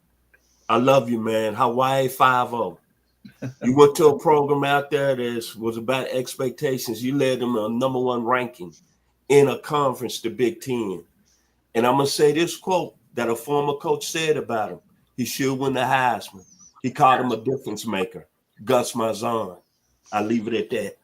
I love you, man. Hawaii 5-0. You went to a program out there that was about expectations. You led them a #1 ranking in a conference, the Big Ten. And I'm going to say this quote that a former coach said about him. He should win the Heisman. He called him a difference maker. Gus Malzahn. I leave it at that.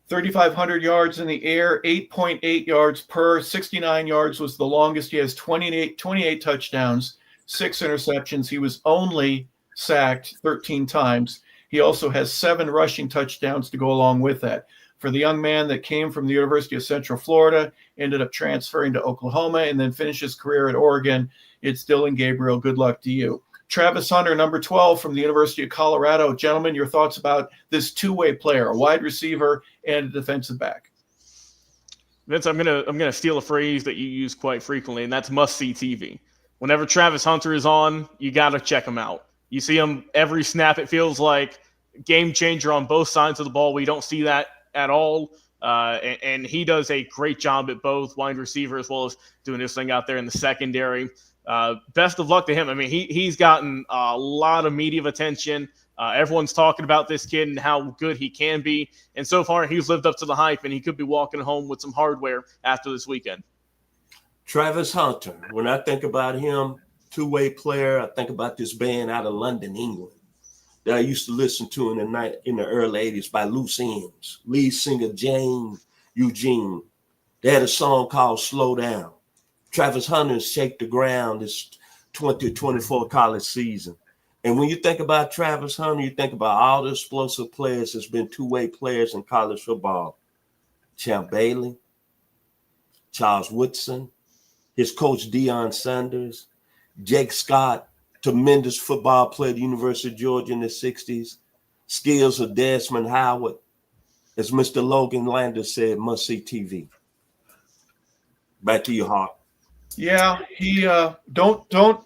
3,500 yards in the air, 8.8 yards per, 69 yards was the longest. He has 28 touchdowns, 6 interceptions. He was only sacked 13 times. He also has 7 rushing touchdowns to go along with that. For the young man that came from the University of Central Florida, ended up transferring to Oklahoma, and then finished his career at Oregon, it's Dillon Gabriel. Good luck to you. Travis Hunter, #12 from the University of Colorado. Gentlemen, your thoughts about this two-way player, a wide receiver and a defensive back? Vince, I'm gonna steal a phrase that you use quite frequently, and that's must-see TV. Whenever Travis Hunter is on, you got to check him out. You see him every snap. It feels like game changer on both sides of the ball. We don't see that at all. And he does a great job at both wide receiver as well as doing this thing out there in the secondary. Best of luck to him. I mean, he's gotten a lot of media attention. Everyone's talking about this kid and how good he can be. And so far, he's lived up to the hype, and he could be walking home with some hardware after this weekend. Travis Hunter, when I think about him, two-way player, I think about this band out of London, England, that I used to listen to in the early 80s by Loose Ends. Lead singer Jane Eugene. They had a song called Slow Down. Travis Hunter shake the ground this 2024 college season. And when you think about Travis Hunter, you think about all the explosive players that's been two-way players in college football. Champ Bailey, Charles Woodson, his coach Deion Sanders, Jake Scott, tremendous football player at the University of Georgia in the 60s. Skills of Desmond Howard. As Mr. Logan Landers said, must-see TV. Back to you, Hart. Yeah, he don't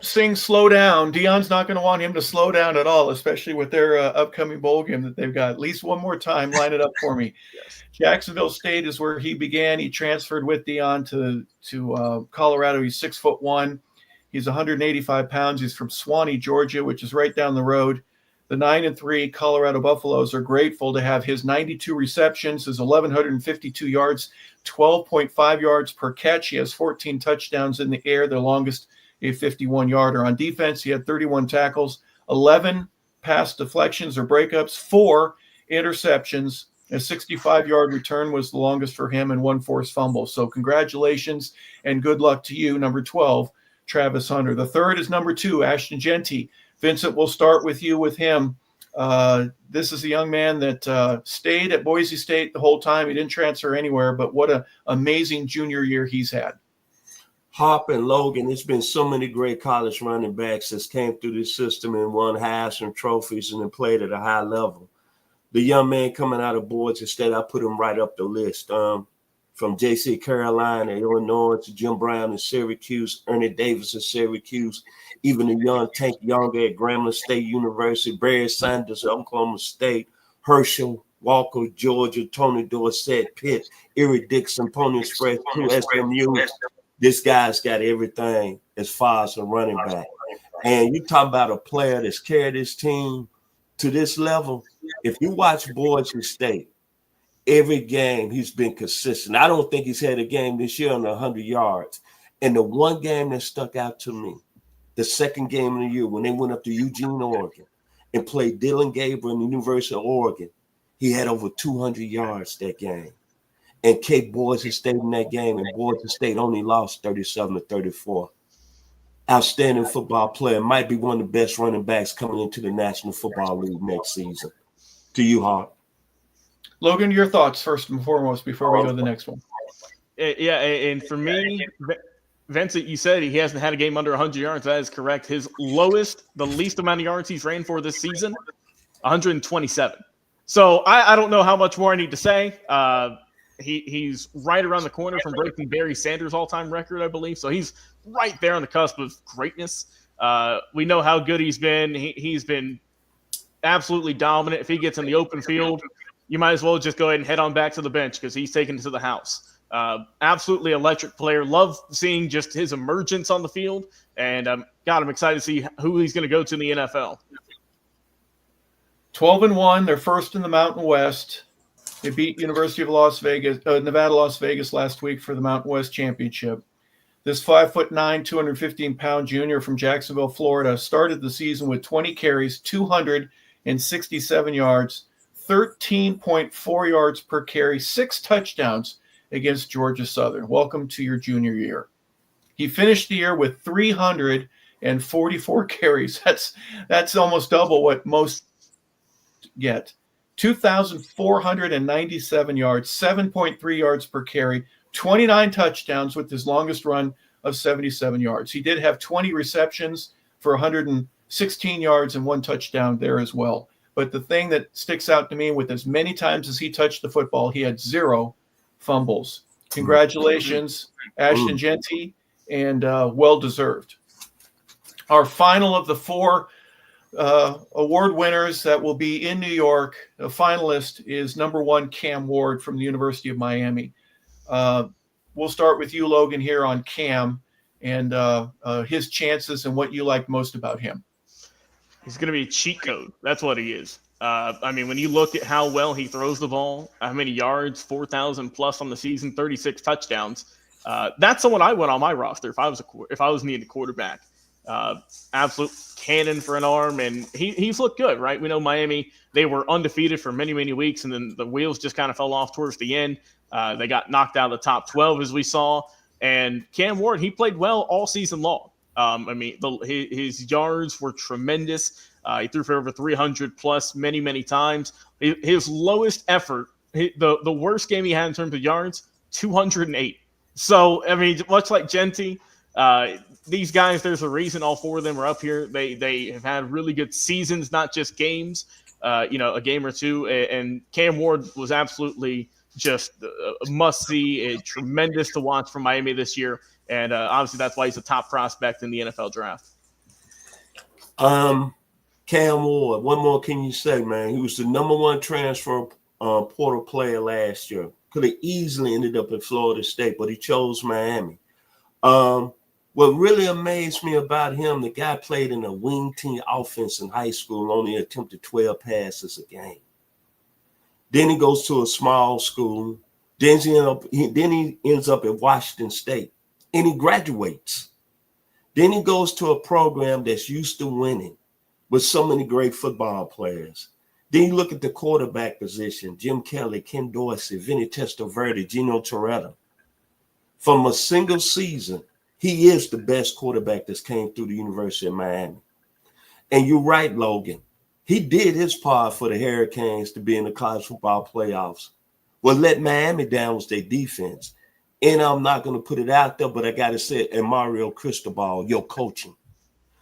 sing slow down. Deion's not going to want him to slow down at all, especially with their upcoming bowl game that they've got. At least one more time, line it up for me. Yes. Jacksonville State is where he began. He transferred with Deion to Colorado. He's 6'1". He's 185 pounds. He's from Suwanee, Georgia, which is right down the road. The 9-3 Colorado Buffaloes are grateful to have his 92 receptions, his 1,152 yards, 12.5 yards per catch. He has 14 touchdowns in the air, the longest a 51-yarder. On defense, he had 31 tackles, 11 pass deflections or breakups, 4 interceptions. A 65-yard return was the longest for him, and 1 forced fumble. So congratulations and good luck to you, number 12, Travis Hunter. The third is number 2, Ashton Jeanty. Vincent, we'll start with you with him. This is a young man that stayed at Boise State the whole time. He didn't transfer anywhere, but what an amazing junior year he's had. Harper and Logan, there's been so many great college running backs that came through this system and won Heisman trophies and then played at a high level. The young man coming out of Boise State, I put him right up the list. From J.C. Carolina, Illinois, to Jim Brown in Syracuse, Ernie Davis in Syracuse, even the young Tank Younger at Grambling State University, Barry Sanders at Oklahoma State, Herschel Walker, Georgia, Tony Dorsett, Pitt, Erie Dixon, Pony Express, SMU. This guy's got everything as far as a running back. And you talk about a player that's carried his team to this level. If you watch Boise State, every game he's been consistent. I don't think he's had a game this year under 100 yards. And the one game that stuck out to me, the second game of the year when they went up to Eugene, Oregon, and played Dylan Gabriel in the University of Oregon, he had over 200 yards that game. And kept Boise State in that game, and Boise State only lost 37-34. Outstanding football player, might be one of the best running backs coming into the National Football League next season. To you, Hart. Logan, your thoughts first and foremost before we go to the next one. Yeah, and for me, Vincent, you said he hasn't had a game under 100 yards. That is correct. His lowest, the least amount of yards he's ran for this season, 127. So I don't know how much more I need to say. He's right around the corner from breaking Barry Sanders' all-time record, I believe. So he's right there on the cusp of greatness. We know how good he's been. He's been absolutely dominant. If he gets in the open field, you might as well just go ahead and head on back to the bench because he's taken to the house. Absolutely electric player. Love seeing just his emergence on the field. And God, I'm excited to see who he's going to go to in the NFL. 12-1. They're first in the Mountain West. They beat University of Nevada, Las Vegas last week for the Mountain West Championship. This 5'9", 215-pound junior from Jacksonville, Florida, started the season with 20 carries, 267 yards, 13.4 yards per carry, 6 touchdowns against Georgia Southern. Welcome to your junior year. He finished the year with 344 carries. That's almost double what most get. 2,497 yards, 7.3 yards per carry, 29 touchdowns with his longest run of 77 yards. He did have 20 receptions for 116 yards and 1 touchdown there as well. But the thing that sticks out to me, with as many times as he touched the football, he had 0 fumbles. Congratulations, Ashton Jeanty, and well-deserved. Our final of the 4 award winners that will be in New York. A finalist is number 1, Cam Ward from the University of Miami. We'll start with you, Logan, here on Cam and his chances and what you like most about him. He's going to be a cheat code. That's what he is. I mean, when you look at how well he throws the ball, how many yards, 4,000 plus on the season, 36 touchdowns. That's someone I went on my roster if I was needing a quarterback. Absolute cannon for an arm, and he's looked good, right? We know Miami, they were undefeated for many, many weeks, and then the wheels just kind of fell off towards the end. They got knocked out of the top 12, as we saw. And Cam Ward, he played well all season long. I mean, his yards were tremendous. He threw for over 300 plus many, many times. His lowest effort, the worst game he had in terms of yards, 208. So, I mean, much like Genty, these guys, there's a reason all 4 of them are up here. They have had really good seasons, not just games, a game or two. And Cam Ward was absolutely just a must-see, tremendous to watch from Miami this year. And obviously that's why he's a top prospect in the NFL draft. Cam Ward, what more can you say, man? He was the number 1 transfer portal player last year. Could have easily ended up at Florida State, but he chose Miami. What really amazed me about him, the guy played in a wing team offense in high school and only attempted 12 passes a game. Then he goes to a small school. Then he ends up at Washington State, and he graduates. Then he goes to a program that's used to winning with so many great football players. Then you look at the quarterback position, Jim Kelly, Ken Dorsey, Vinny Testaverde, Gino Toretta. From a single season, he is the best quarterback that's came through the University of Miami. And you're right, Logan. He did his part for the Hurricanes to be in the college football playoffs. What let Miami down was their defense. And I'm not going to put it out there, but I got to say it, and Mario Cristobal, your coaching.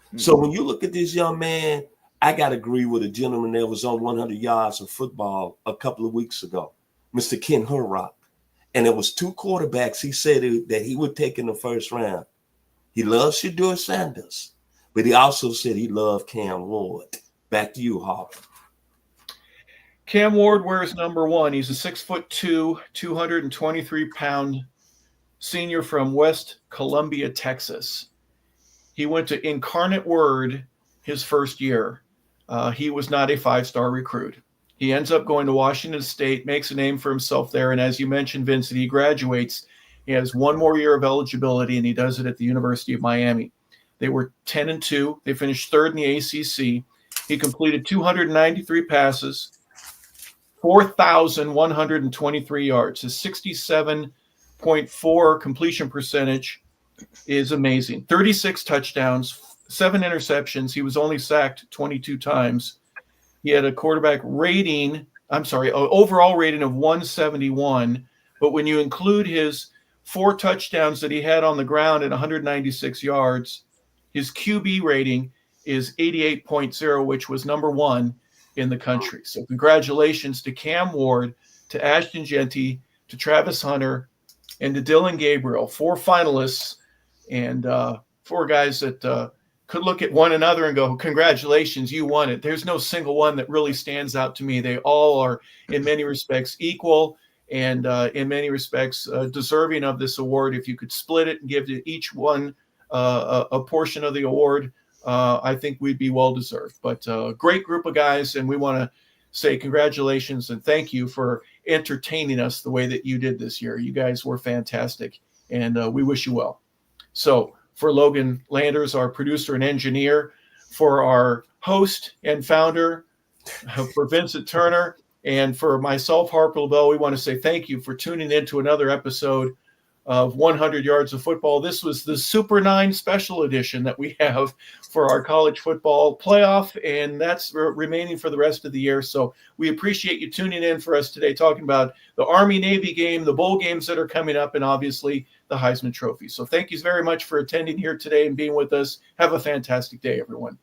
Mm-hmm. So when you look at this young man, I got to agree with a gentleman that was on 100 yards of football a couple of weeks ago, Mr. Ken Hurrock. And it was 2 quarterbacks he said that he would take in the first round. He loves Shedeur Sanders, but he also said he loved Cam Ward. Back to you, Harper. Cam Ward wears number 1. He's a 6'2", 223-pound senior from West Columbia, Texas. He went to Incarnate Word his first year. He was not a 5-star recruit. He ends up going to Washington State, makes a name for himself there, and as you mentioned, Vincent, he graduates. He has 1 more year of eligibility, and he does it at the University of Miami. They were 10-2. They finished 3rd in the ACC. He completed 293 passes, 4,123 yards. His 67.4 completion percentage is amazing. 36 touchdowns, 7 interceptions. He was only sacked 22 times. He had a overall rating of 171. But when you include his 4 touchdowns that he had on the ground at 196 yards, his QB rating is 88.0, which was number 1 in the country. So congratulations to Cam Ward, to Ashton Genty, to Travis Hunter, and to Dylan Gabriel, 4 finalists, and 4 guys that could look at one another and go, congratulations, you won it. There's no single one that really stands out to me. They all are, in many respects, equal and in many respects deserving of this award. If you could split it and give to each one a portion of the award, I think we'd be well-deserved. But great group of guys, and we want to say congratulations and thank you for entertaining us the way that you did this year. You guys were fantastic, and we wish you well. So for Logan Landers, our producer and engineer, for our host and founder, for Vincent Turner, and for myself, Harper LeBel, we want to say thank you for tuning in to another episode of 100 Yards of Football. This was the Super 9 special edition that we have for our college football playoff, and that's remaining for the rest of the year. So we appreciate you tuning in for us today, talking about the Army-Navy game, the bowl games that are coming up, and obviously the Heisman Trophy. So thank you very much for attending here today and being with us. Have a fantastic day, everyone.